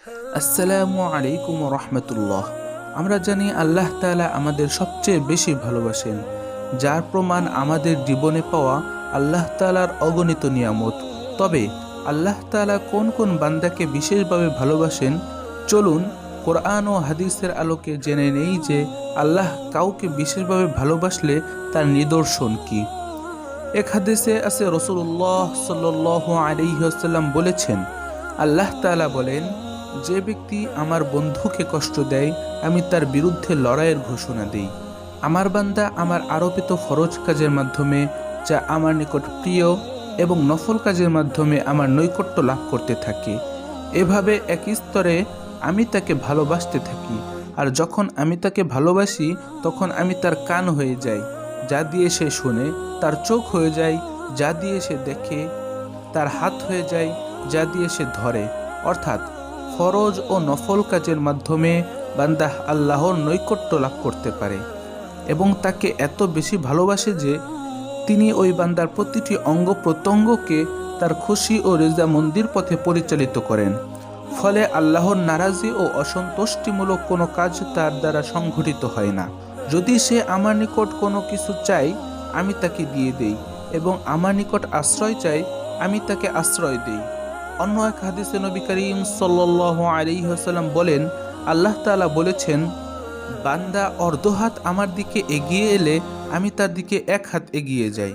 আসসালামু আলাইকুম রহমতুল্লাহ। আমরা জানি আল্লাহ তাআলা আমাদের সবচেয়ে বেশি ভালোবাসেন, যার প্রমাণ আমাদের জীবনে পাওয়া আল্লাহ তাআলার অগণিত নিয়ামত। তবে আল্লাহ তাআলা কোন কোন বান্দাকে বিশেষভাবে ভালোবাসেন, চলুন কোরআন ও হাদিসের আলোকে জেনে নেই যে আল্লাহ কাউকে বিশেষভাবে ভালোবাসলে তার নিদর্শন কি। এক হাদিসে আছে, রাসূলুল্লাহ সাল্লাল্লাহু আলাইহি ওয়াসাল্লাম বলেছেন, আল্লাহ তাআলা বলেন, যে ব্যক্তি আমার বন্ধুকে কষ্ট দেয় আমি তার বিরুদ্ধে লড়াইয়ের ঘোষণা দিই। আমার বান্দা আমার আরোপিত ফরজ কাজের মাধ্যমে, যা আমার নিকট প্রিয়, এবং নফল কাজের মাধ্যমে আমার নৈকট্য লাভ করতে থাকে। এভাবে একই স্তরে আমি তাকে ভালোবাসতে থাকি। আর যখন আমি তাকে ভালোবাসি তখন আমি তার কান হয়ে যাই, যা দিয়ে সে শুনে, তার চোখ হয়ে যায়, যা দিয়ে সে দেখে, তার হাত হয়ে যায়, যা দিয়ে সে ধরে। অর্থাৎ ফরজ ও নফল কাজের মাধ্যমে বান্দা আল্লাহর নৈকট্য লাভ করতে পারে এবং তাকে এত বেশি ভালোবাসে যে তিনি ওই বান্দার প্রতিটি অঙ্গ প্রত্যঙ্গকে তার খুশি ও রেজামন্দির পথে পরিচালিত করেন। ফলে আল্লাহর নারাজি ও অসন্তুষ্টিমূলক কোনো কাজ তার দ্বারা সংঘটিত হয় না। যদি সে আমার নিকট কোনো কিছু চায় আমি তাকে দিয়ে দেই, এবং আমার নিকট আশ্রয় চাই আমি তাকে আশ্রয় দেই। অন্য এক হাদিসে নবী করিম সাল্লাল্লাহু আলাইহি ওয়াসাল্লাম বলেন, আল্লাহ তাআলা বলেছেন, বান্দা অর্ধ হাত আমার দিকে এগিয়ে এলে আমি তার দিকে এক হাত এগিয়ে যাই,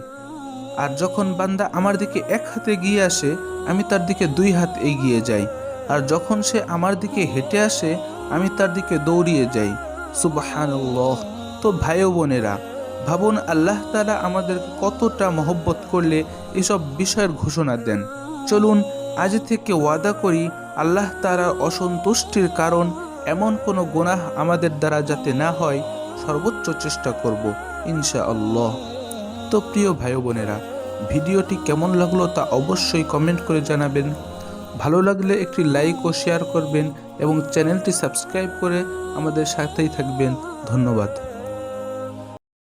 আর যখন বান্দা আমার দিকে এক হাত এগিয়ে আসে আমি তার দিকে দুই হাত এগিয়ে যাই, আর যখন সে আমার দিকে হেঁটে আসে আমি তার দিকে দৌড়িয়ে যাই। সুবহানাল্লাহ। তো ভাই ও বোনেরা, ভাবুন আল্লাহ তাআলা আমাদেরকে কতটা মহব্বত করলে এসব বিষয়ের ঘোষণা দেন। চলুন আজ থেকে ওয়াদা করি আল্লাহ তাআলার অসন্তুষ্টির কারণ এমন কোনো গুনাহ আমাদের দ্বারা যাতে না হয়, সর্বোচ্চ চেষ্টা করব ইনশাআল্লাহ। তো প্রিয় ভাই বোনেরা, ভিডিওটি কেমন লাগলো তা অবশ্যই কমেন্ট করে জানাবেন। ভালো লাগলে একটি লাইক ও শেয়ার করবেন এবং চ্যানেলটি সাবস্ক্রাইব করে আমাদের সাথেই থাকবেন। ধন্যবাদ।